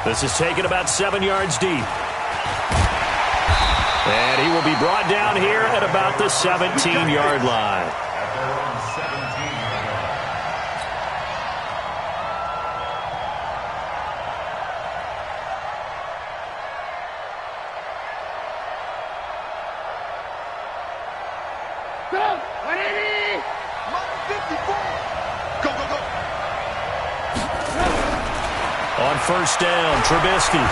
This is taken about 7 yards deep. And he will be brought down here at about the 17-yard line. On first down, Trubisky.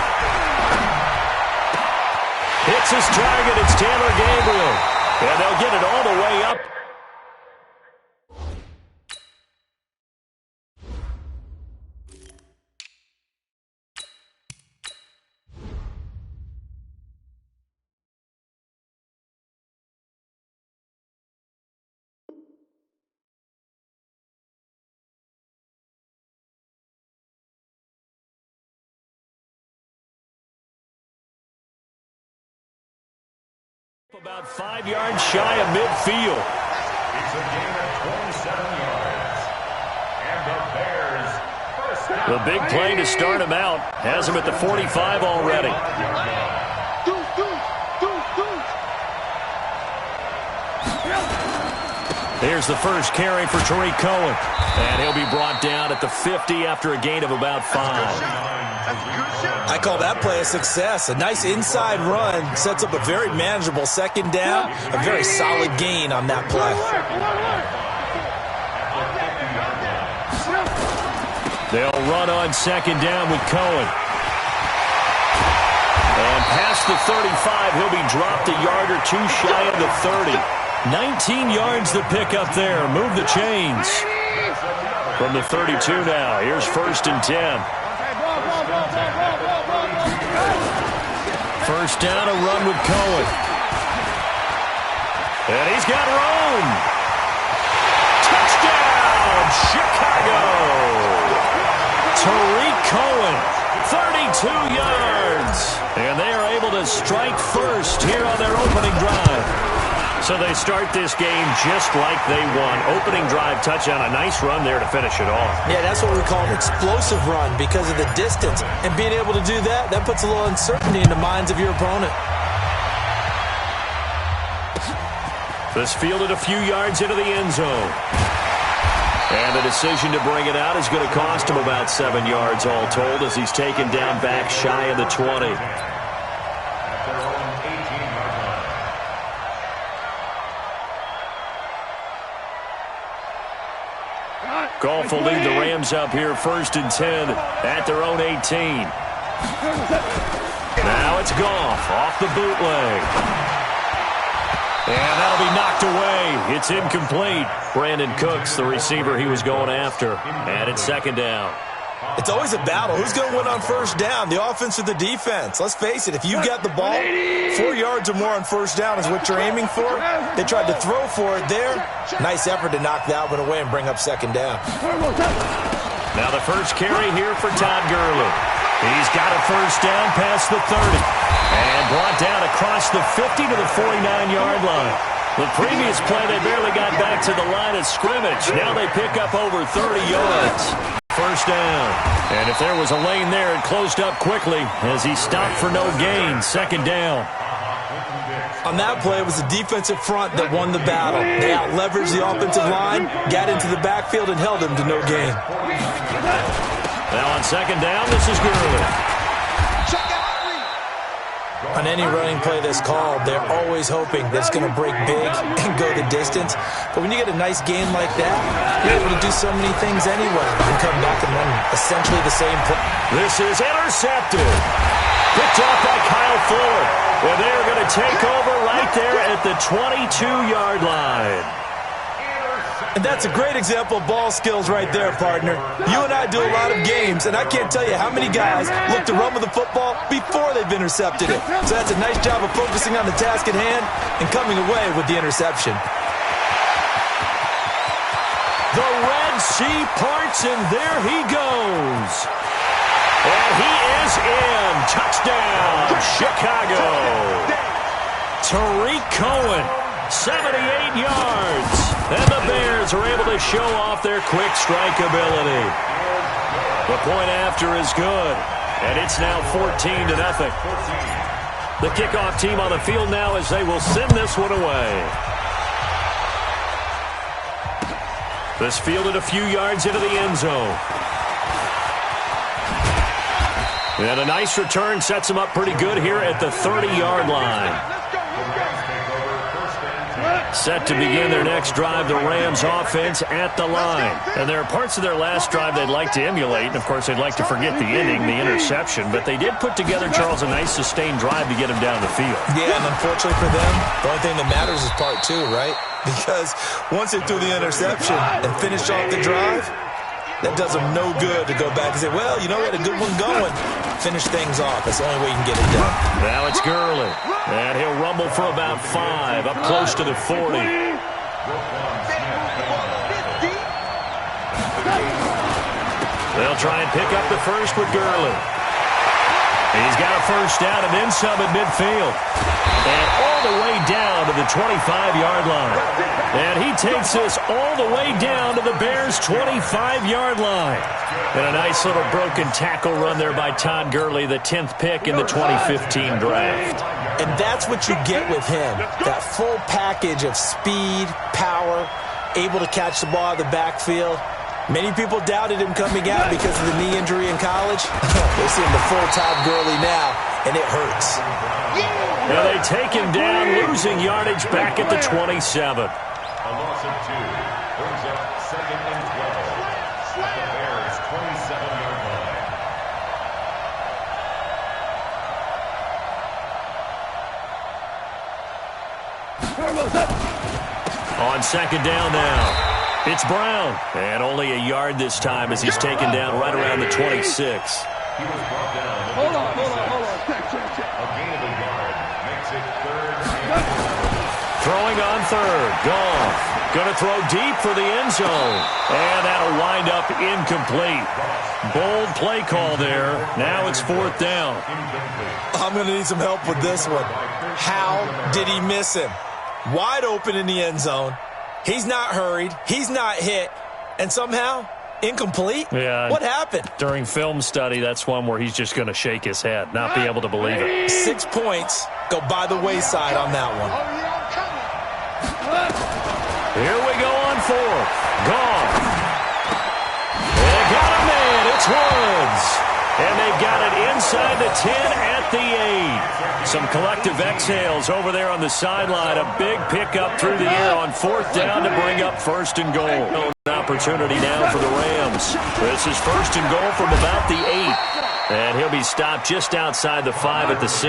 Hits his target. It's Taylor Gabriel. And they'll get it all the way up. About 5 yards shy of midfield. It's a game of 27 yards. And the Bears first down. The big play to start him out has him at the 45 already. Here's the first carry for Tariq Cohen. And he'll be brought down at the 50 after a gain of about 5. I call that play a success. A nice inside run sets up a very manageable second down. A very solid gain on that play. They'll run on second down with Cohen. And past the 35, he'll be dropped a yard or two shy of the 30. 19 yards to pick up there. Move the chains. From the 32 now. Here's first and 10. First down, a run with Cohen. And he's got room. Touchdown, Chicago. Tariq Cohen, 32 yards. And they are able to strike first here on their opening drive. So they start this game just like they won. Opening drive touchdown, a nice run there to finish it off. Yeah, that's what we call an explosive run because of the distance. And being able to do that, that puts a little uncertainty in the minds of your opponent. This fielded a few yards into the end zone. And the decision to bring it out is going to cost him about 7 yards all told as he's taken down back shy of the 20. Goff will lead the Rams up here first and 10 at their own 18. Now it's Goff off the bootleg. And that'll be knocked away. It's incomplete. Brandon Cooks, the receiver he was going after. And it's second down. It's always a battle. Who's going to win on first down, the offense or the defense? Let's face it, if you've got the ball, 4 yards or more on first down is what you're aiming for. They tried to throw for it there. Nice effort to knock that one away and bring up second down. Now the first carry here for Todd Gurley. He's got a first down past the 30. And brought down across the 50 to the 49-yard line. The previous play, they barely got back to the line of scrimmage. Now they pick up over 30 yards. First down. And if there was a lane there, it closed up quickly as he stopped for no gain. Second down. On that play, it was the defensive front that won the battle. They out-leveraged the offensive line, got into the backfield, and held him to no gain. Now on second down, this is Gurley. On any running play that's called, they're always hoping that it's going to break big and go the distance. But when you get a nice game like that, you're able to do so many things anyway and come back and run essentially the same play. This is intercepted. Picked off by Kyle Fuller. And they're going to take over right there at the 22-yard line. And that's a great example of ball skills right there, partner. You and I do a lot of games, and I can't tell you how many guys look to run with the football before they've intercepted it. So that's a nice job of focusing on the task at hand and coming away with the interception. The Red Sea parts, and there he goes. And he is in. Touchdown, Chicago. Tariq Cohen, 78 yards. And the Bears are able to show off their quick strike ability. The point after is good, and it's now 14-0. The kickoff team on the field now as they will send this one away. This fielded a few yards into the end zone. And a nice return sets them up pretty good here at the 30-yard line. Set to begin their next drive, the Rams offense at the line. And there are parts of their last drive they'd like to emulate. And, of course, they'd like to forget the ending, the interception. But they did put together, Charles, a nice sustained drive to get them down the field. Yeah, and unfortunately for them, the only thing that matters is part two, right? Because once they threw the interception and finished off the drive, that does them no good to go back and say, well, you know what, a good one going. Finish things off. That's the only way you can get it done. Now it's Gurley. And he'll rumble for about 5, up close to the 40. They'll try and pick up the first with Gurley. He's got a first down and then some at midfield. And all the way down to the 25-yard line. And he takes this all the way down to the Bears' 25-yard line. And a nice little broken tackle run there by Todd Gurley, the 10th pick in the 2015 draft. And that's what you get with him. That full package of speed, power, able to catch the ball out of the backfield. Many people doubted him coming out because of the knee injury in college. They see him the full Todd Gurley now, and it hurts. Now they take him down, losing yardage back at the 27. A loss of 2 brings up 2nd and 12 at the Bears' 27-yard line. On second down now. It's Brown, and only a yard this time as he's taken down right around the 26. He was brought down. Hold on. Check. A gain of a yard makes it 3rd and 4. Throwing on 3rd. Goff. Going to throw deep for the end zone. And that'll wind up incomplete. Bold play call there. Now it's 4th down. I'm going to need some help with this one. How did he miss him? Wide open in the end zone. He's not hurried. He's not hit. And somehow, incomplete? Yeah. What happened? During film study, that's one where he's just going to shake his head, not be able to believe it. 6 points go by the wayside on that one. Here we go on 4th. Gone. They got a man. It's Woods. And they've got it inside the 10 at the 8. Some collective exhales over there on the sideline. A big pickup through the air on 4th down to bring up 1st and goal. An opportunity now for the Rams. This is 1st and goal from about the 8. And he'll be stopped just outside the 5 at the 6.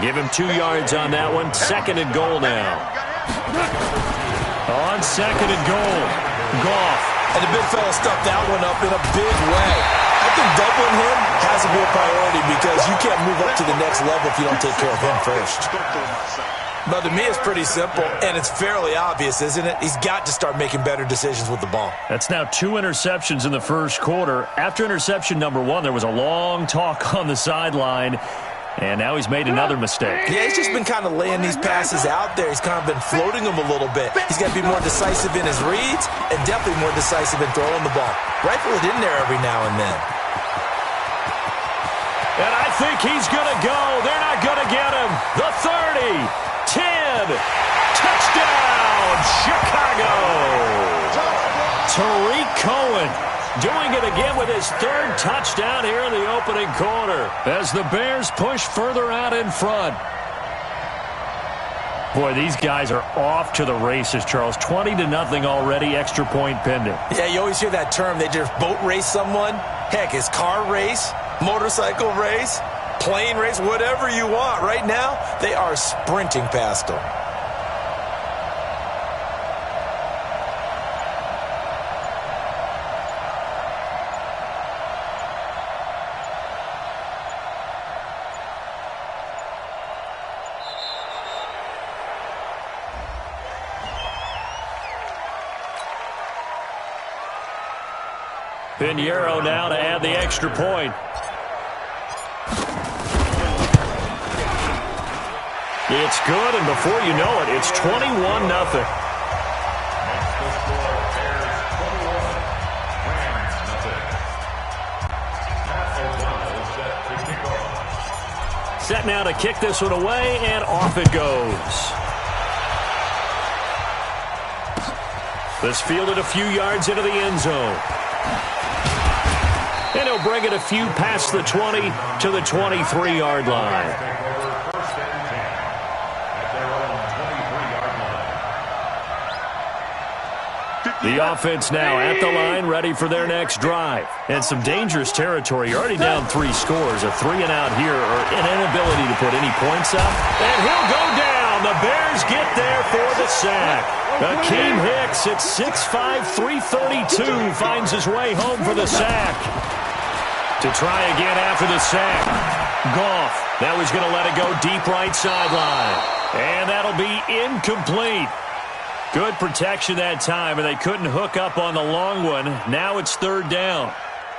Give him 2 yards on that one. 2nd and goal now. On 2nd and goal. Goff. And the big fella stuffed that one up in a big way. I think doubling him has to be a priority because you can't move up to the next level if you don't take care of him first. But to me, it's pretty simple, and it's fairly obvious, isn't it? He's got to start making better decisions with the ball. That's now 2 interceptions in the first quarter. After interception number 1, there was a long talk on the sideline, and now he's made another mistake. Yeah, he's just been kind of laying these passes out there. He's kind of been floating them a little bit. He's got to be more decisive in his reads and definitely more decisive in throwing the ball. Rifle it in there every now and then. And I think he's going to go. They're not going to get him. The 30, 10, touchdown, Chicago. Tariq Cohen doing it again with his 3rd touchdown here in the opening quarter as the Bears push further out in front. Boy, these guys are off to the races, Charles. 20-0 already, extra point pending. Yeah, you always hear that term. They just boat race someone. Heck, it's car race, motorcycle race, plane race, whatever you want. Right now, they are sprinting past them. Pinheiro now to add the extra point. It's good, and before you know it, it's 21-0. set now to kick this one away, and off it goes. This fielded a few yards into the end zone. And he'll bring it a few past the 20 to the 23-yard line. First and 10 at their own 23-yard line. The offense now at the line, ready for their next drive. And some dangerous territory. You're already down 3 scores. A 3-and-out here, or an inability to put any points up. And he'll go down. The Bears get there for the sack. Akeem Hicks at 6'5", 332 finds his way home for the sack. To try again after the sack. Goff. Now he's going to let it go deep right sideline. And that'll be incomplete. Good protection that time, and they couldn't hook up on the long one. Now it's 3rd down.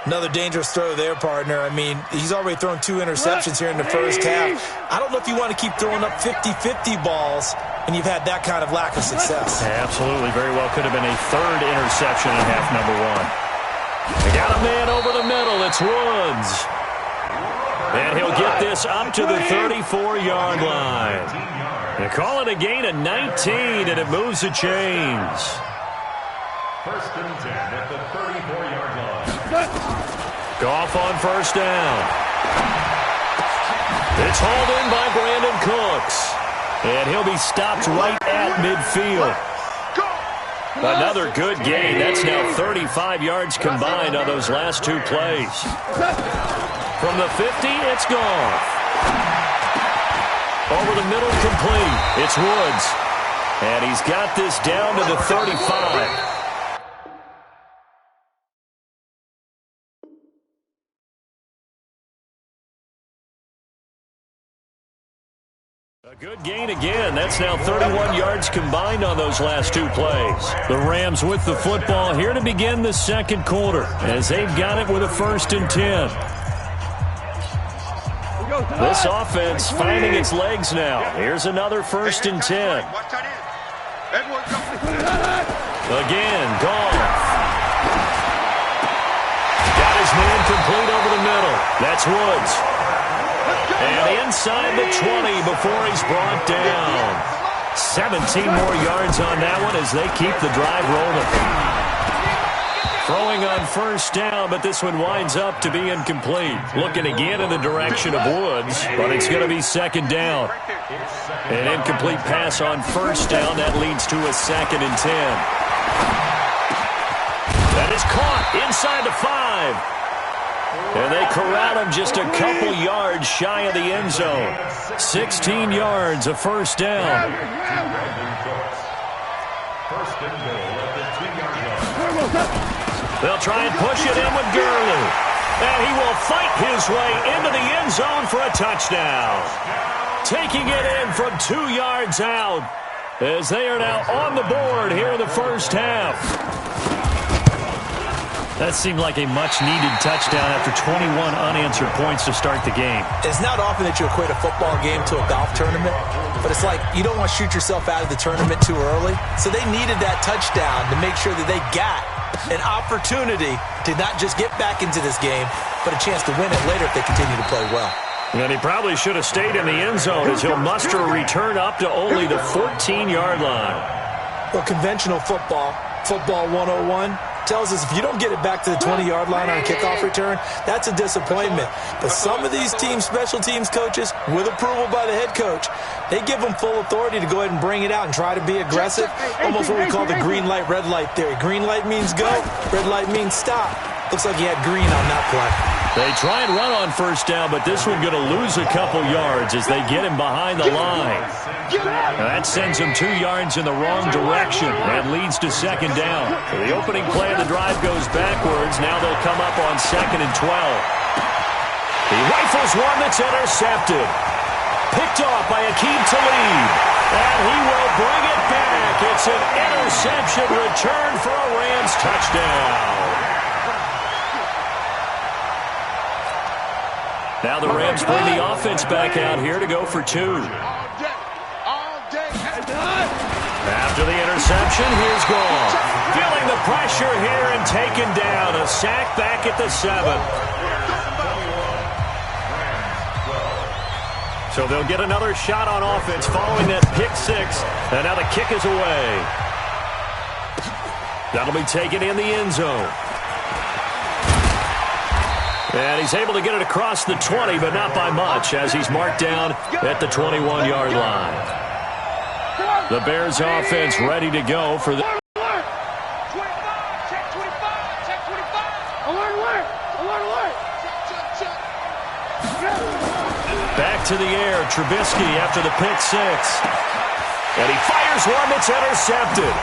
Another dangerous throw there, partner. I mean, he's already thrown 2 interceptions here in the first half. I don't know if you want to keep throwing up 50-50 balls, and you've had that kind of lack of success. Absolutely. Very well could have been a 3rd interception in half number 1. They got a man over the middle. It's Woods. And he'll get this up to the 34-yard line. They call it a gain of 19, and it moves the chains. First and 10 at the 34-yard line. Goff on first down. It's hauled in by Brandon Cooks. And he'll be stopped right at midfield. Another good gain. That's now 35 yards combined on those last 2 plays. From the 50, it's Goff. Over the middle, complete. It's Woods. And he's got this down to the 35. A good gain again. That's now 31 yards combined on those last 2 plays. The Rams with the football here to begin the second quarter as they've got it with a 1st and 10. This offense finding its legs now. Here's another 1st and 10. Again, Goff. Got his man complete over the middle. That's Woods. And inside the 20 before he's brought down. 17 more yards on that one as they keep the drive rolling. Throwing on first down, but this one winds up to be incomplete. Looking again in the direction of Woods, but it's going to be 2nd down. An incomplete pass on first down. That leads to a 2nd and 10. That is caught inside the 5. And they corral him just a couple yards shy of the end zone. 16 yards, a first down. First and goal at the 2-yard line. They'll try and push it in with Gurley. And he will fight his way into the end zone for a touchdown. Taking it in from 2 yards out as they are now on the board here in the first half. That seemed like a much-needed touchdown after 21 unanswered points to start the game. It's not often that you equate a football game to a golf tournament, but it's like you don't want to shoot yourself out of the tournament too early. So they needed that touchdown to make sure that they got an opportunity to not just get back into this game, but a chance to win it later if they continue to play well. And he probably should have stayed in the end zone as he'll muster a return up to only the 14-yard line. Well, conventional football 101, tells us if you don't get it back to the 20-yard line on a kickoff return, that's a disappointment. But some of these teams, special teams coaches, with approval by the head coach, they give them full authority to go ahead and bring it out and try to be aggressive, almost what we call the green light, red light theory. Green light means go, red light means stop. Looks like he had green on that play. They try and run on first down, but this one going to lose a couple yards as they get him behind the line. Now that sends him 2 yards in the wrong direction and leads to second down. The opening play of the drive goes backwards. Now they'll come up on 2nd and 12. He rifles one that's intercepted. Picked off by Akeem Talib. And he will bring it back. It's an interception return for a Rams touchdown. Now the Rams bring the offense back out here to go for 2. After the interception, here's Goff. Feeling the pressure here and taken down. A sack back at the 7. So they'll get another shot on offense following that pick six. And now the kick is away. That'll be taken in the end zone. And he's able to get it across the 20, but not by much, as he's marked down at the 21-yard line. The Bears offense ready to go for the... Back to the air, Trubisky after the pick six. And he fires one that's intercepted.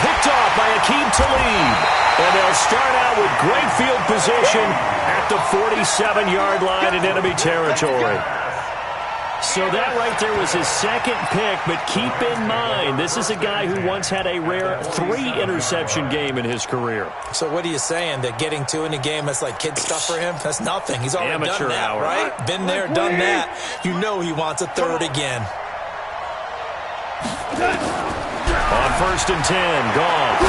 Picked off by Akeem Talib. And they'll start out with great field position at the 47-yard line in enemy territory. So that right there was his second pick, but keep in mind, this is a guy who once had a rare 3-interception game in his career. So what are you saying, that getting 2 in a game, that's like kid stuff for him? That's nothing. He's already done that, right? Been there, done that. You know he wants a third again. On 1st and 10, Goff.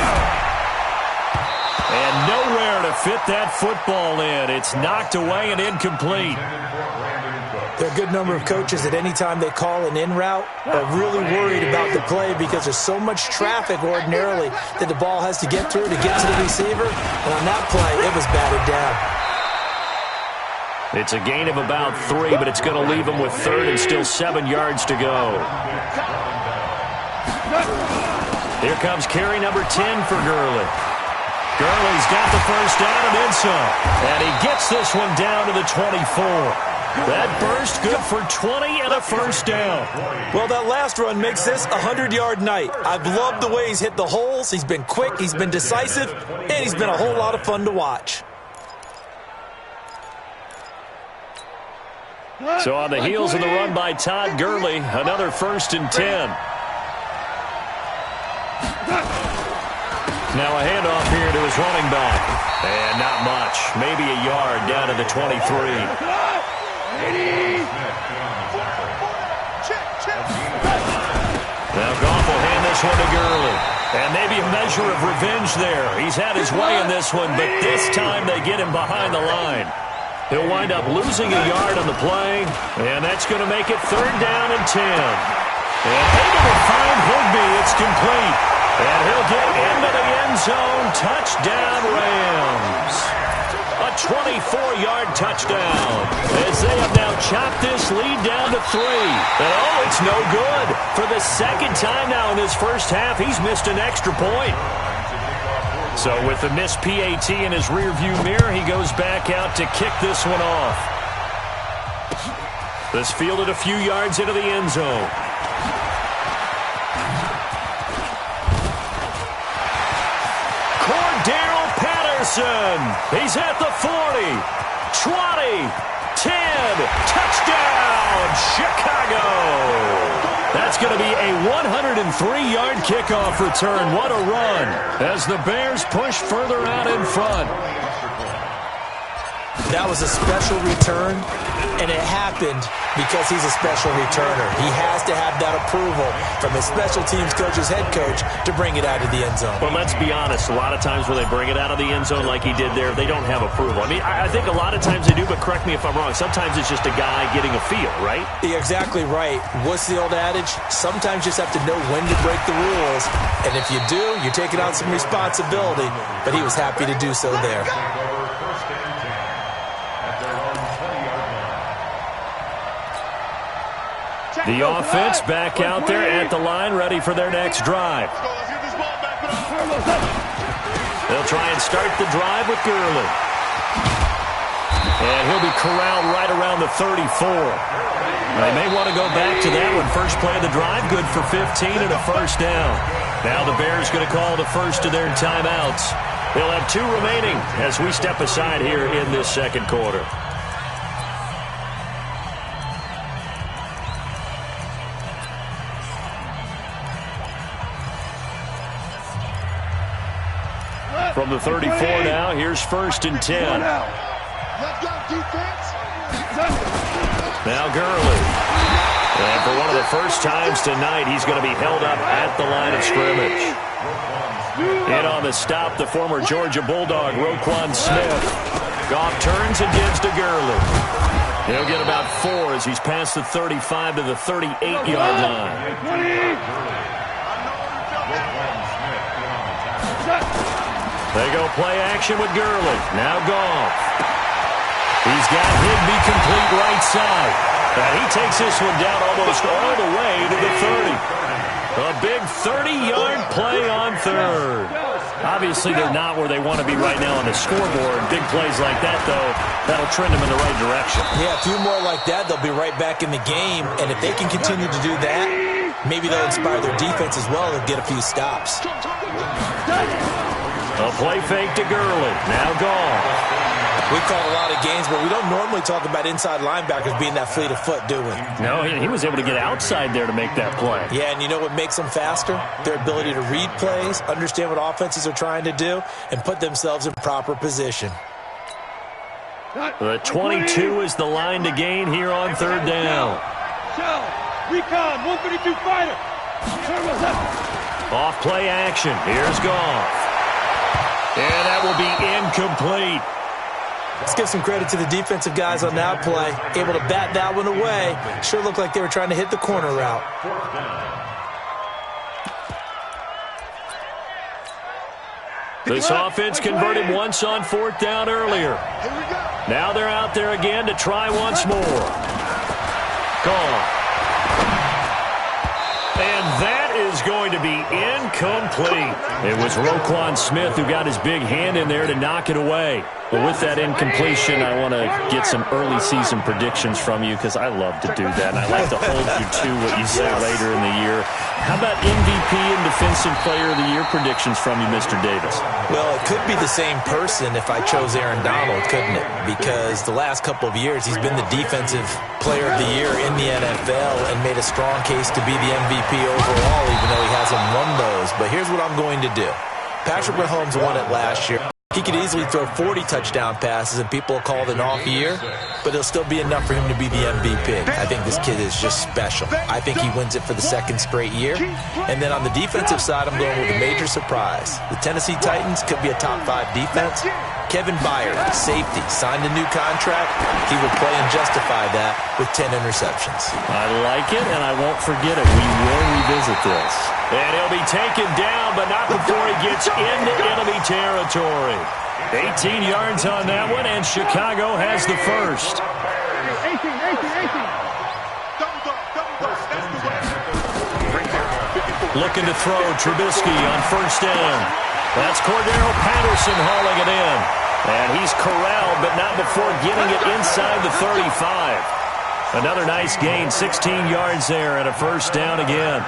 And nowhere to fit that football in. It's knocked away and incomplete. There are a good number of coaches at any time they call an in route are really worried about the play because there's so much traffic ordinarily that the ball has to get through to get to the receiver. And on that play, it was batted down. It's a gain of about 3, but it's going to leave him with 3rd and still 7 yards to go. Here comes carry number 10 for Gurley. Gurley's got the first down and then some. And he gets this one down to the 24. That burst good for 20 and a first down. Well, that last run makes this a 100-yard night. I've loved the way he's hit the holes. He's been quick, he's been decisive, and he's been a whole lot of fun to watch. So on the heels of the run by Todd Gurley, another 1st and 10. Now a handoff here to his running back. And not much. Maybe a yard down to the 23. Now Goff will hand this one to Gurley. And maybe a measure of revenge there. He's had his way in this one, but this time they get him behind the line. He'll wind up losing a yard on the play, and that's going to make it 3rd down and 10. And able to find Higbee. It's complete. And he'll get into the end zone. Touchdown, Rams. A 24-yard touchdown as they have now chopped this lead down to 3. And oh, it's no good. For the second time now in this first half, he's missed an extra point. So with the missed PAT in his rearview mirror, he goes back out to kick this one off. This fielded a few yards into the end zone. He's at the 40, 20, 10, touchdown, Chicago. That's going to be a 103-yard kickoff return. What a run as the Bears push further out in front. That was a special return, and it happened because he's a special returner. He has to have that approval from his special teams coach's head coach to bring it out of the end zone. Well, let's be honest. A lot of times when they bring it out of the end zone like he did there, they don't have approval. I mean, I think a lot of times they do, but correct me if I'm wrong. Sometimes it's just a guy getting a feel, right? You're exactly right. What's the old adage? Sometimes you just have to know when to break the rules, and if you do, you're taking on some responsibility, but he was happy to do so there. The offense back out there at the line, ready for their next drive. They'll try and start the drive with Gurley. And he'll be corralled right around the 34. They may want to go back to that one. First play of the drive, good for 15 and a first down. Now the Bears going to call the first of their timeouts. They'll have 2 remaining as we step aside here in this second quarter. From the 34 now, here's 1st and 10. Now Gurley. And for one of the first times tonight, he's going to be held up at the line of scrimmage. In on the stop, the former Georgia Bulldog, Roquan Smith. Goff turns and gives to Gurley. He'll get about 4 as he's past the 35 to the 38-yard line. They go play action with Gurley. Now Goff. He's got Higbee complete right side. And he takes this one down almost all the way to the 30. A big 30-yard play on third. Obviously, they're not where they want to be right now on the scoreboard. Big plays like that, though, that'll trend them in the right direction. Yeah, a few more like that, they'll be right back in the game. And if they can continue to do that, maybe they'll inspire their defense as well and get a few stops. A play fake to Gurley. Now Goff. We've called a lot of games, but we don't normally talk about inside linebackers being that fleet of foot, do we? No, he was able to get outside there to make that play. Yeah, and you know what makes them faster? Their ability to read plays, understand what offenses are trying to do, and put themselves in proper position. The 22 is the line to gain here on third down. Recon, 132 fighter. Off play action. Here's Goff. And that will be incomplete. Let's give some credit to the defensive guys on that play. Able to bat that one away. Sure looked like they were trying to hit the corner route. This offense converted once on fourth down earlier. Now they're out there again to try once more. Gone. And that is going to be incomplete. It was Roquan Smith who got his big hand in there to knock it away. But with that incompletion, I want to get some early season predictions from you because I love to do that. And I like to hold you to what you say later in the year. How about MVP and Defensive Player of the Year predictions from you, Mr. Davis? Well, it could be the same person if I chose Aaron Donald, couldn't it? Because the last couple of years, he's been the Defensive Player of the Year in the NFL and made a strong case to be the MVP overall, even though he hasn't won those. But here's what I'm going to do. Patrick Mahomes won it last year. He could easily throw 40 touchdown passes, and people will call it an off year, but it'll still be enough for him to be the MVP. I think this kid is just special. I think he wins it for the second straight year. And then on the defensive side, I'm going with a major surprise. The Tennessee Titans could be a top 5 defense. Kevin Byard, safety, signed a new contract. He will play and justify that with 10 interceptions. I like it, and I won't forget it. We will revisit this. And he'll be taken down, but not before he gets into enemy territory. 18 yards on that one, and Chicago has the first. 18. Looking to throw Trubisky on first down. That's Cordero Patterson hauling it in. And he's corralled, but not before getting it inside the 35. Another nice gain, 16 yards there, and a first down again.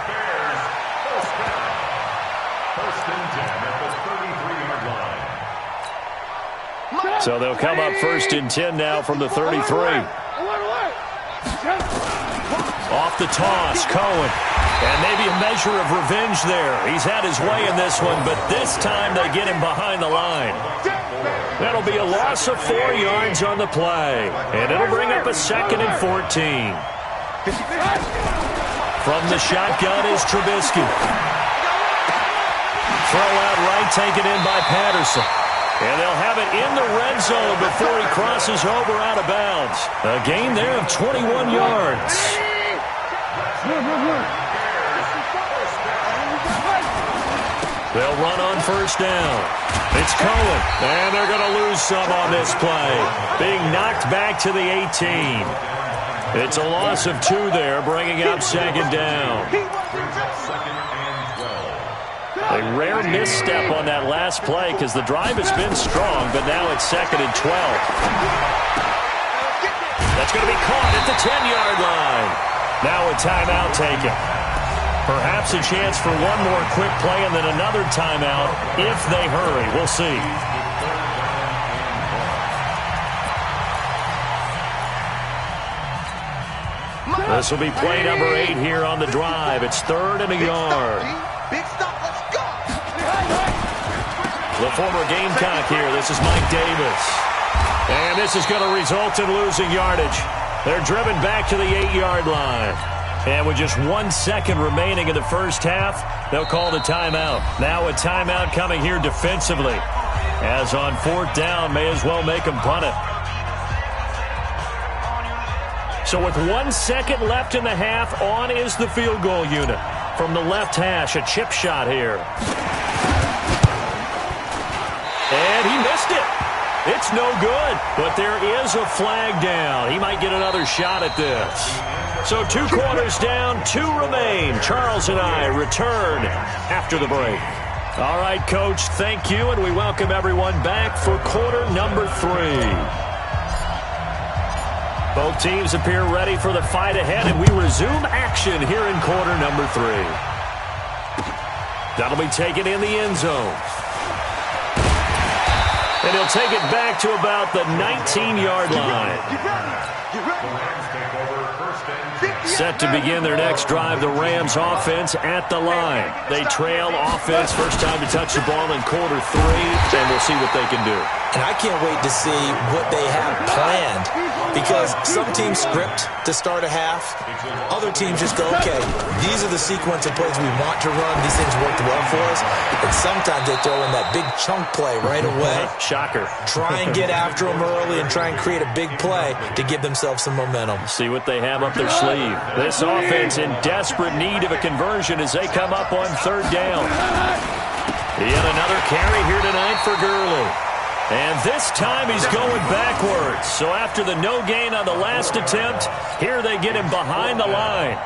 So they'll come up first and 10 now from the 33. Off the toss, Cohen. And maybe a measure of revenge there. He's had his way in this one, but this time they get him behind the line. That'll be a loss of 4 yards on the play. And it'll bring up a 2nd and 14. From the shotgun is Trubisky. Throw out right, taken in by Patterson. And they'll have it in the red zone before he crosses over out of bounds. A gain there of 21 yards. They'll run on first down. It's Cohen. And they're going to lose some on this play. Being knocked back to the 18. It's a loss of 2 there, bringing up 2nd down. A rare misstep on that last play because the drive has been strong, but now it's 2nd and 12. That's going to be caught at the 10-yard line. Now a timeout taken. Perhaps a chance for one more quick play and then another timeout if they hurry. We'll see. This will be play number 8 here on the drive. It's 3rd and a yard. Big stop, let's go. The former Gamecock here. This is Mike Davis. And this is going to result in losing yardage. They're driven back to the 8-yard line. And with just 1 second remaining in the first half, they'll call the timeout. Now a timeout coming here defensively. As on 4th down, may as well make them punt it. So with 1 second left in the half, on is the field goal unit. From the left hash, a chip shot here. And he missed it. It's no good, but there is a flag down. He might get another shot at this. So 2 quarters down, 2 remain. Charles and I return after the break. All right, Coach, thank you, and we welcome everyone back for quarter number 3. Both teams appear ready for the fight ahead, and we resume action here in quarter number 3. That'll be taken in the end zone. And he'll take it back to about the 19-yard line. Set to begin their next drive, the Rams offense at the line. They trail offense, first time to touch the ball in quarter 3, and we'll see what they can do. And I can't wait to see what they have planned, because some teams script to start a half. Other teams just go, okay, these are the sequence of plays we want to run. These things worked well for us. And sometimes they throw in that big chunk play right away. Shocker. Try and get after them early and try and create a big play to give themselves some momentum. See what they have up their sleeve. This offense in desperate need of a conversion as they come up on 3rd down. Yet another carry here tonight for Gurley. And this time he's going backwards. So after the no gain on the last attempt, here they get him behind the line.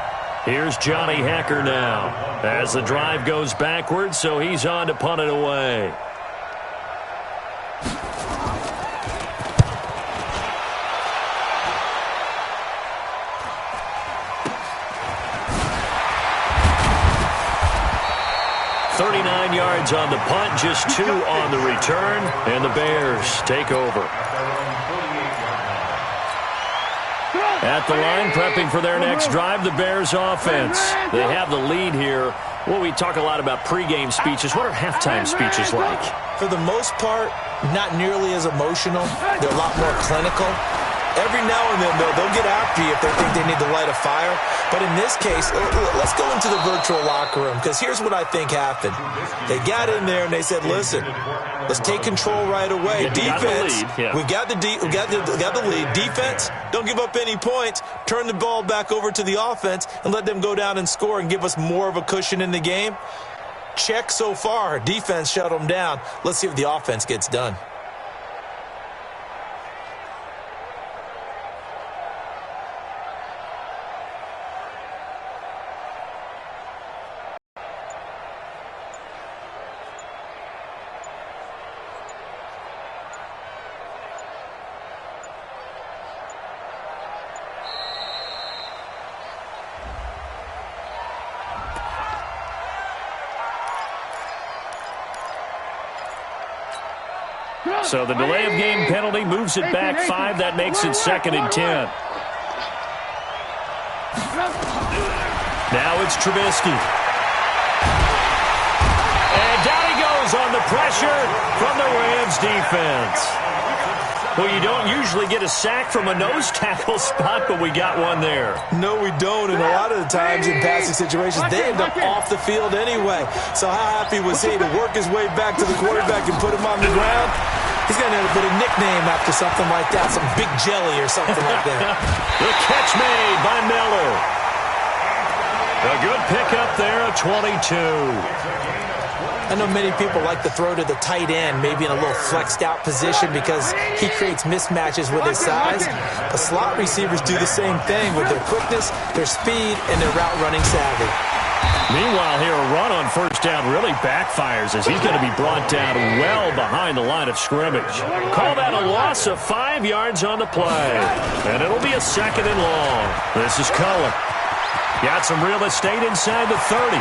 Here's Johnny Hacker now as the drive goes backwards, so he's on to punt it away. Yards on the punt, just 2 on the return, and the Bears take over. At the line, prepping for their next drive, the Bears offense. They have the lead here. Well, we talk a lot about pregame speeches. What are halftime speeches like? For the most part, not nearly as emotional. They're a lot more clinical. Every now and then, though, they'll get after you if they think they need to light a fire. But in this case, let's go into the virtual locker room, because here's what I think happened. They got in there and they said, listen, let's take control right away. Defense, we got the lead. Defense, don't give up any points. Turn the ball back over to the offense and let them go down and score and give us more of a cushion in the game. Check so far. Defense shut them down. Let's see if the offense gets done. So the delay of game penalty moves it back 5. That makes it 2nd and 10. Now it's Trubisky. And down he goes on the pressure from the Rams defense. Well, you don't usually get a sack from a nose tackle spot, but we got one there. No, we don't, and a lot of the times in passing situations, they end up off the field anyway. So how happy was he to work his way back to the quarterback and put him on the ground? He's going to end up with a nickname after something like that, some Big Jelly or something like that. The catch made by Miller. A good pickup there at 22. I know many people like to throw to the tight end, maybe in a little flexed out position because he creates mismatches with his size. But slot receivers do the same thing with their quickness, their speed, and their route running savvy. Meanwhile, here a run on 1st down really backfires as he's going to be brought down well behind the line of scrimmage. Call that a loss of 5 yards on the play. And it'll be a 2nd and long. This is Cullen. Got some real estate inside the 30.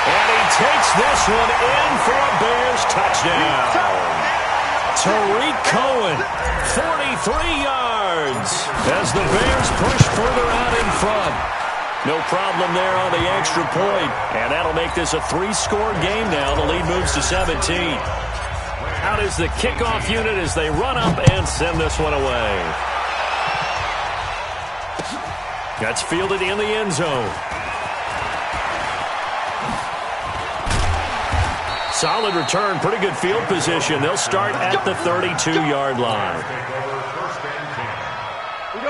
And he takes this one in for a Bears touchdown. Tariq Cohen, 43 yards as the Bears push further out in front. No problem there on the extra point. And that'll make this a 3-score game now. The lead moves to 17. Out is the kickoff unit as they run up and send this one away. That's fielded in the end zone. Solid return, pretty good field position. They'll start at the 32-yard line.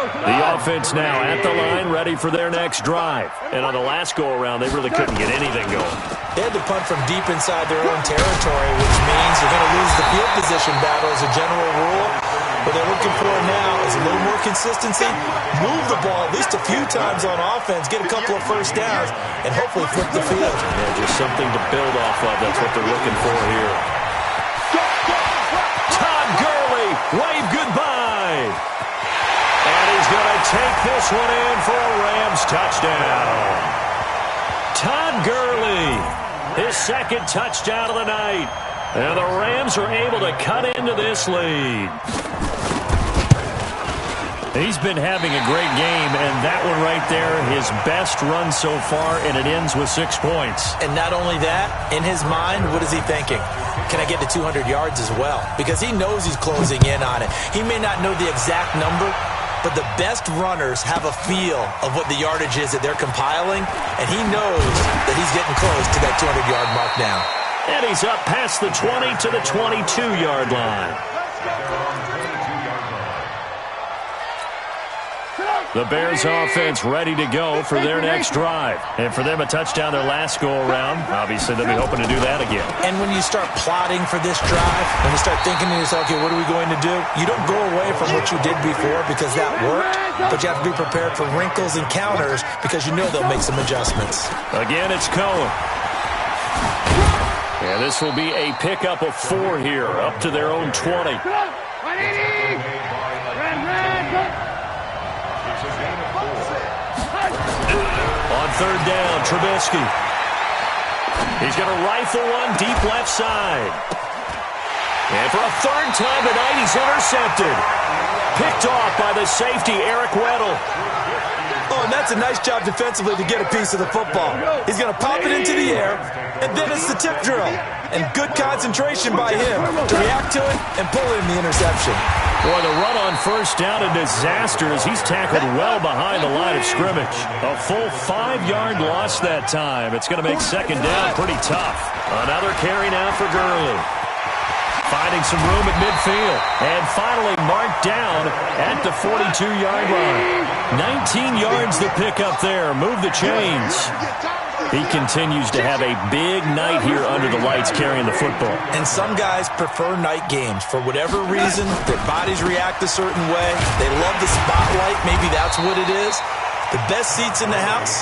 The offense now at the line, ready for their next drive. And on the last go-around, they really couldn't get anything going. They had to punt from deep inside their own territory, which means you're going to lose the field position battle as a general rule. What they're looking for now is a little more consistency, move the ball at least a few times on offense, get a couple of first downs, and hopefully flip the field. Yeah, just something to build off of. That's what they're looking for here. Todd Gurley, wave goodbye. And he's going to take this one in for a Rams touchdown. Todd Gurley, his second touchdown of the night. And the Rams are able to cut into this lead. He's been having a great game, and that one right there, his best run so far, and it ends with 6 points. And not only that, in his mind, what is he thinking? Can I get to 200 yards as well? Because he knows he's closing in on it. He may not know the exact number, but the best runners have a feel of what the yardage is that they're compiling, and he knows that he's getting close to that 200-yard mark now. And he's up past the 20 to the 22-yard line. The Bears offense ready to go for their next drive. And for them, a touchdown their last go-around. Obviously, they'll be hoping to do that again. And when you start plotting for this drive, when you start thinking to yourself, okay, what are we going to do? You don't go away from what you did before because that worked, but you have to be prepared for wrinkles and counters because you know they'll make some adjustments. Again, it's Cohen. And this will be a pickup of 4 here, up to their own 20. On third down, Trubisky. He's going to rifle one deep left side. And for a third time tonight, he's intercepted. Picked off by the safety, Eric Weddle. Oh, and that's a nice job defensively to get a piece of the football. He's going to pop it into the air, and then it's the tip drill. And good concentration by him to react to it and pull in the interception. Boy, the run on first down, a disaster as he's tackled well behind the line of scrimmage. A full 5-yard loss that time. It's going to make second down pretty tough. Another carry now for Gurley. Finding some room at midfield. And finally marked down at the 42-yard line. 19 yards to pick up there. Move the chains. He continues to have a big night here under the lights carrying the football. And some guys prefer night games. For whatever reason, their bodies react a certain way. They love the spotlight. Maybe that's what it is. The best seats in the house,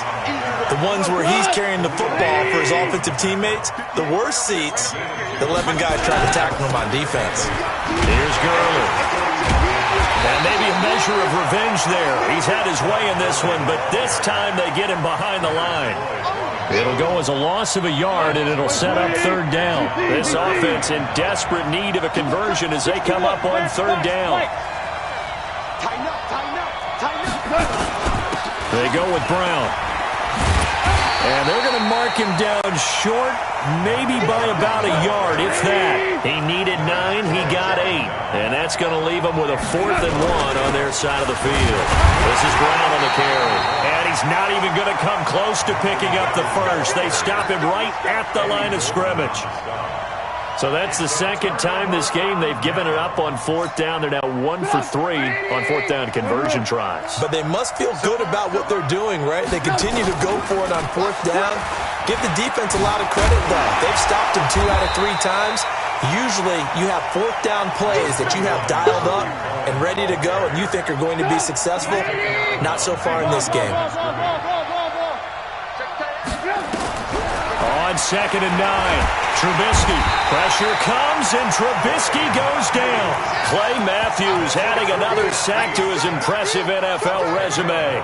the ones where he's carrying the football for his offensive teammates. The worst seats, the 11 guys trying to tackle him on defense. Here's Gurley. And maybe a measure of revenge there. He's had his way in this one, but this time they get him behind the line. It'll go as a loss of a yard, and it'll set up third down. This offense in desperate need of a conversion as they come up on third down. They go with Brown. And they're going to mark him down short, maybe by about a yard, if that. He needed 9, he got 8. And that's going to leave him with a 4th and 1 on their side of the field. This is Brown on the carry. And he's not even going to come close to picking up the first. They stop him right at the line of scrimmage. So that's the second time this game they've given it up on fourth down. They're now 1 for 3 on fourth down conversion tries. But they must feel good about what they're doing, right? They continue to go for it on fourth down. Give the defense a lot of credit, though. They've stopped them 2 out of 3 times. Usually you have fourth down plays that you have dialed up and ready to go and you think are going to be successful. Not so far in this game. On 2nd and 9. Trubisky. Pressure comes, and Trubisky goes down. Clay Matthews adding another sack to his impressive NFL resume.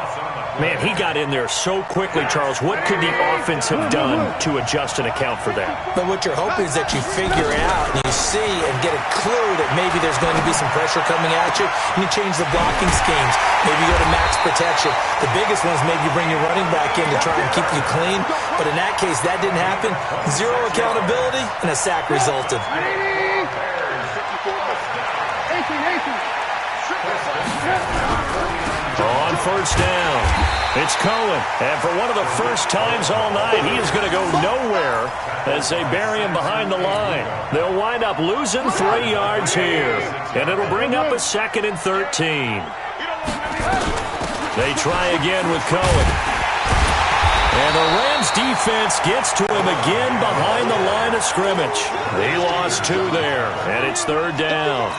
Man, he got in there so quickly, Charles. What could the offense have done to adjust and account for that? But what you're hoping is that you figure it out and you see and get a clue that maybe there's going to be some pressure coming at you, and you change the blocking schemes. Maybe you go to max protection. The biggest one is maybe you bring your running back in to try and keep you clean. But in that case, that didn't happen. 0 accountability, and a sack resulted. On first down, it's Cohen. And for one of the first times all night, he is going to go nowhere as they bury him behind the line. They'll wind up losing 3 yards here. And it'll bring up a 2nd and 13. They try again with Cohen. And the Rams defense gets to him again behind the line of scrimmage. He lost 2 there, and it's 3rd down.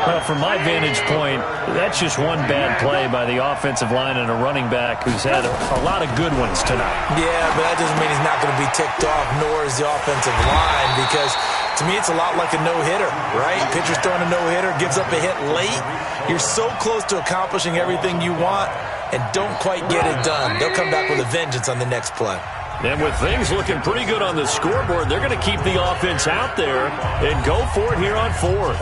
Well, from my vantage point, that's just one bad play by the offensive line and a running back who's had a lot of good ones tonight. Yeah, but that doesn't mean he's not going to be ticked off, nor is the offensive line, because to me it's a lot like a no-hitter, right? Pitcher's throwing a no-hitter, gives up a hit late. You're so close to accomplishing everything you want and don't quite get it done. They'll come back with a vengeance on the next play. And with things looking pretty good on the scoreboard, they're going to keep the offense out there and go for it here on 4th.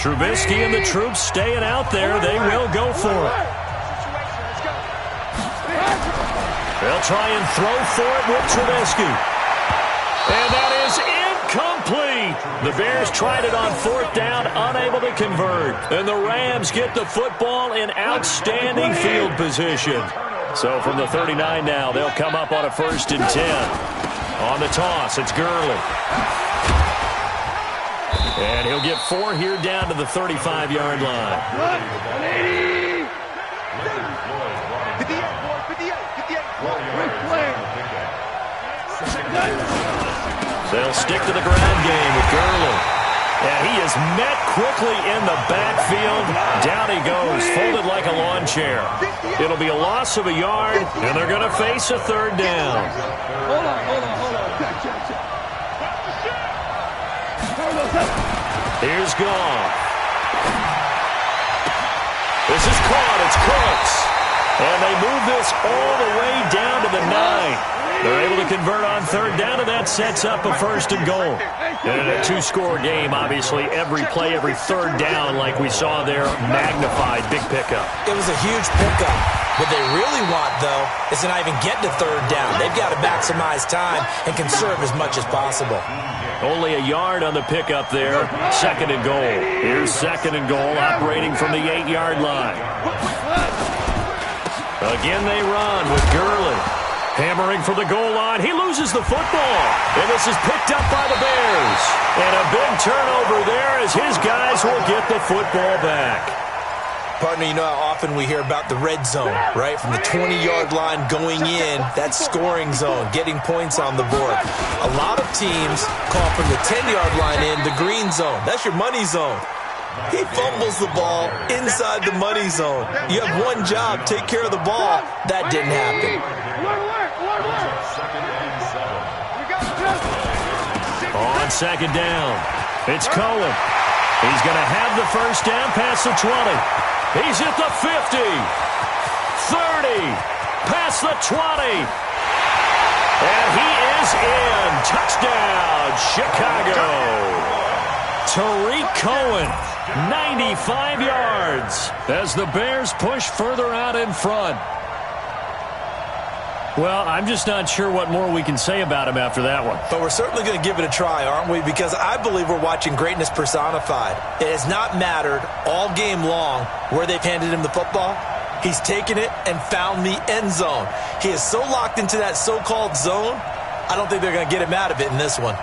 Trubisky and the troops staying out there. They will go for it. They'll try and throw for it with Trubisky. And that is incomplete. The Bears tried it on 4th down, unable to convert. And the Rams get the football in outstanding field position. So from the 39 now, they'll come up on a 1st and 10. On the toss, it's Gurley. And he'll get 4 here down to the 35-yard line. 180. 58. They'll stick to the ground game with Gurley. And he is met quickly in the backfield. Down he goes, folded like a lawn chair. It'll be a loss of a yard, and they're going to face a 3rd down. Hold on. Here's Goff. This is caught. It's Cooks. And they move this all the way down to the 9. They're able to convert on 3rd down, and that sets up a 1st and goal. And in a 2-score game, obviously, every play, every 3rd down, like we saw there, magnified. Big pickup. It was a huge pickup. What they really want, though, is to not even get to 3rd down. They've got to maximize time and conserve as much as possible. Only a yard on the pickup there. 2nd and goal. Here's 2nd and goal, operating from the 8-yard line. Again they run with Gurley. Hammering for the goal line. He loses the football. And this is picked up by the Bears. And a big turnover there as his guys will get the football back. Partner, you know how often we hear about the red zone, right? From the 20-yard line going in, that scoring zone, getting points on the board. A lot of teams call from the 10-yard line in the green zone. That's your money zone. He fumbles the ball inside the money zone. You have one job, take care of the ball. That didn't happen. On 2nd down, it's Cohen. He's going to have the 1st down past the 20. He's at the 50, 30, past the 20. And he is in. Touchdown, Chicago. Tariq Cohen, 95 yards as the Bears push further out in front. Well, I'm just not sure what more we can say about him after that one. But we're certainly going to give it a try, aren't we? Because I believe we're watching greatness personified. It has not mattered all game long where they've handed him the football. He's taken it and found the end zone. He is so locked into that so-called zone, I don't think they're going to get him out of it in this one.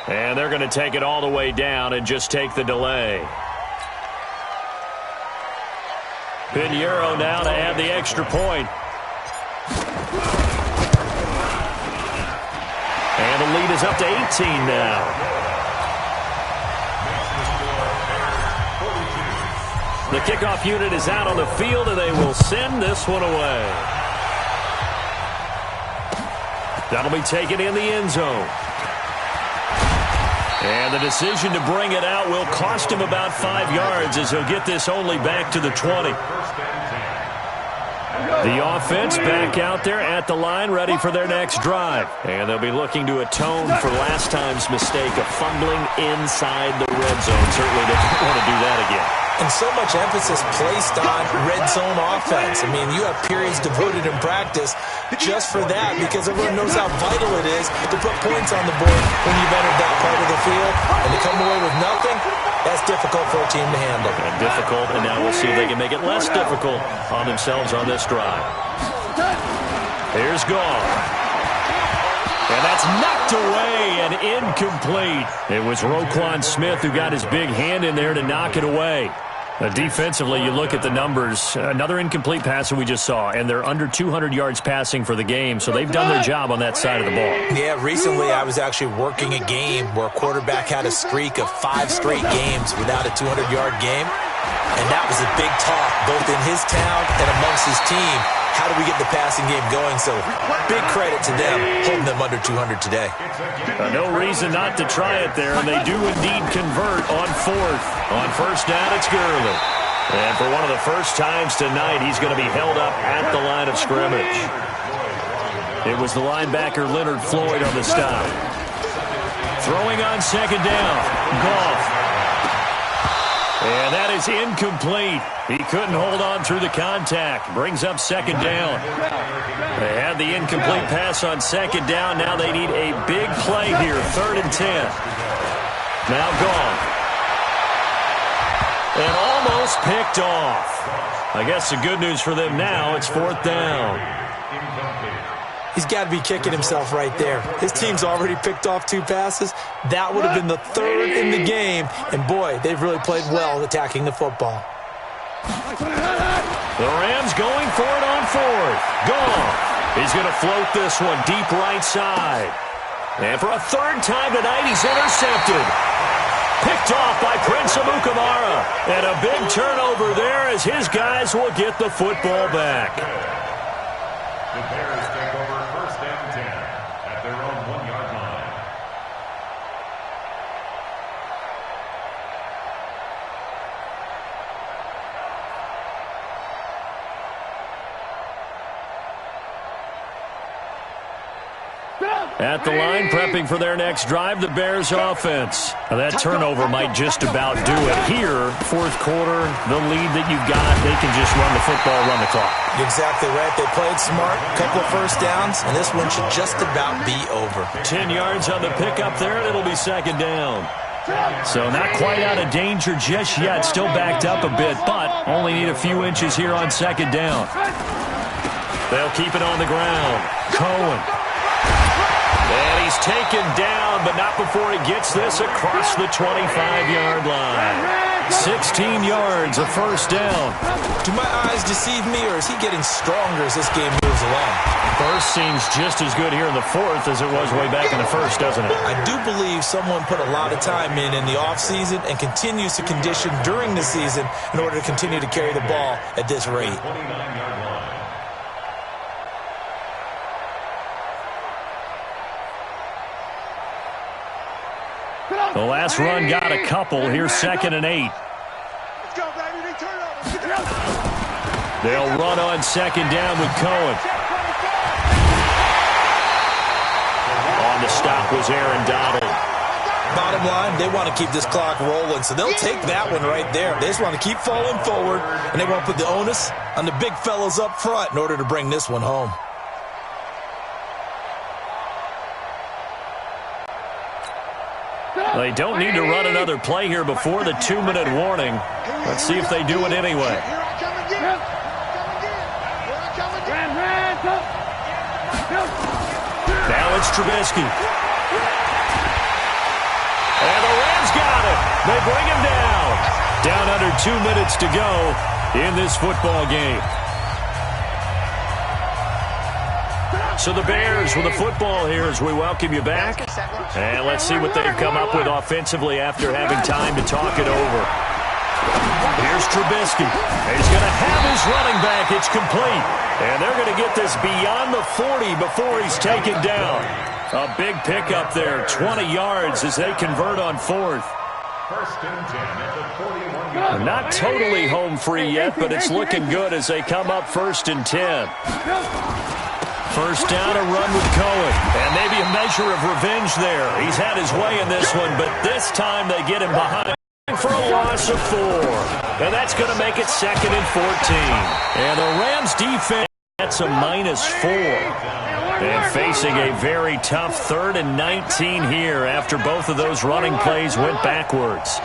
And they're going to take it all the way down and just take the delay. Pinheiro now to add the extra point. And the lead is up to 18 now. The kickoff unit is out on the field, and they will send this one away. That'll be taken in the end zone. And the decision to bring it out will cost him about 5 yards as he'll get this only back to the 20. The offense back out there at the line, ready for their next drive. And they'll be looking to atone for last time's mistake of fumbling inside the red zone. Certainly they don't want to do that again. And so much emphasis placed on red zone offense. I mean, you have periods devoted in practice just for that because everyone knows how vital it is to put points on the board when you've entered that part of the field. And to come away with nothing, That's difficult for a team to handle. And difficult, and now we'll see if they can make it less difficult on themselves on this drive. Here's Goff. And that's knocked away and incomplete. It was Roquan Smith who got his big hand in there to knock it away. Defensively, you look at the numbers. Another incomplete pass that we just saw, and they're under 200 yards passing for the game, so they've done their job on that side of the ball. Yeah, recently I was actually working a game where a quarterback had a streak of 5 straight games without a 200-yard game, and that was a big talk both in his town and amongst his team. How do we get the passing game going? So big credit to them holding them under 200 today. No reason not to try it there, and they do indeed convert on 4th. On 1st down, it's Gurley. And for one of the first times tonight, he's going to be held up at the line of scrimmage. It was the linebacker Leonard Floyd on the stop. Throwing on 2nd down, Goff. And that is incomplete. He couldn't hold on through the contact. Brings up 2nd down. They had the incomplete pass on 2nd down. Now they need a big play here. 3rd and 10. Now Goff. And almost picked off. I guess the good news for them now, it's 4th down. He's got to be kicking himself right there. His team's already picked off 2 passes. That would have been the 3rd in the game. And, boy, they've really played well attacking the football. The Rams going for it on 4th. Goff. He's going to float this one deep right side. And for a 3rd time tonight, he's intercepted. Picked off by Prince Amukamara. And a big turnover there as his guys will get the football back. The Bears take over 1st and 10 at their own 1-yard line. At the line, prepping for their next drive, the Bears offense. Now that turnover might just about do it. Here, 4th quarter, the lead that you've got, they can just run the football, run the clock. You're exactly right. They played smart, a couple of 1st downs, and this one should just about be over. 10 yards on the pickup there, and it'll be 2nd down. So not quite out of danger just yet. Still backed up a bit, but only need a few inches here on 2nd down. They'll keep it on the ground. Cohen. And he's taken down, but not before he gets this across the 25-yard line. 16 yards, a 1st down. Do my eyes deceive me, or is he getting stronger as this game moves along? First seems just as good here in the 4th as it was way back in the 1st, doesn't it? I do believe someone put a lot of time in the offseason and continues to condition during the season in order to continue to carry the ball at this rate. 29-yard line. The last run got a couple. Here's 2nd and 8. Let's go, baby. Turn over. They'll run on 2nd down with Cohen. On the stop was Aaron Donald. Bottom line, they want to keep this clock rolling, so they'll take that one right there. They just want to keep falling forward, and they want to put the onus on the big fellas up front in order to bring this one home. They don't need to run another play here before the 2-minute warning. Let's see if they do it anyway. Here I come again. Now it's Trubisky. And the Rams got it. They bring him down. Down under 2 minutes to go in this football game. So the Bears with the football here as we welcome you back. And let's see what they've come up with offensively after having time to talk it over. Here's Trubisky. He's going to have his running back. It's complete. And they're going to get this beyond the 40 before he's taken down. A big pickup there, 20 yards as they convert on 4th. 1st and 10 at the 41-yard line. Not totally home free yet, but it's looking good as they come up 1st and 10. 1st down, a run with Cohen. And maybe a measure of revenge there. He's had his way in this one, but this time they get him behind for a loss of 4. And that's going to make it 2nd and 14. And the Rams defense gets a -4. And facing a very tough 3rd and 19 here after both of those running plays went backwards.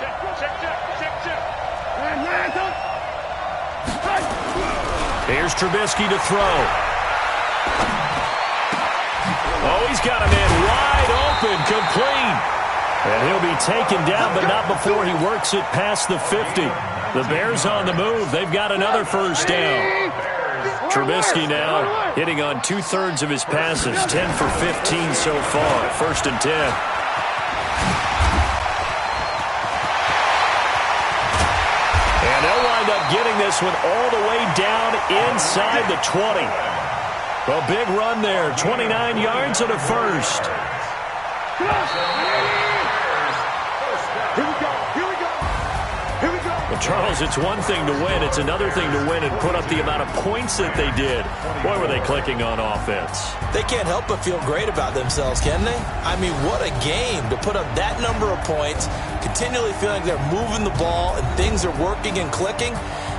Here's Trubisky to throw. Oh, he's got a man wide open, complete. And he'll be taken down, but not before he works it past the 50. The Bears on the move. They've got another first down. Trubisky now hitting on 2/3 of his passes, 10 for 15 so far. 1st and 10. And they'll wind up getting this one all the way down inside the 20. A big run there, 29 yards and a first. Well, Charles, it's one thing to win. It's another thing to win and put up the amount of points that they did. Boy, were they clicking on offense. They can't help but feel great about themselves, can they? I mean, what a game to put up that number of points, continually feeling they're moving the ball and things are working and clicking.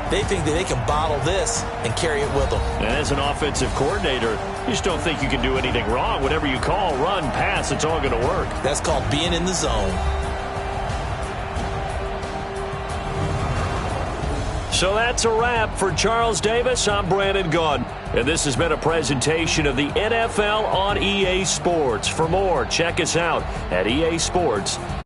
They think that they can bottle this and carry it with them. And as an offensive coordinator, you just don't think you can do anything wrong. Whatever you call, run, pass, it's all going to work. That's called being in the zone. So that's a wrap for Charles Davis. I'm Brandon Gaudin, and this has been a presentation of the NFL on EA Sports. For more, check us out at easports.com.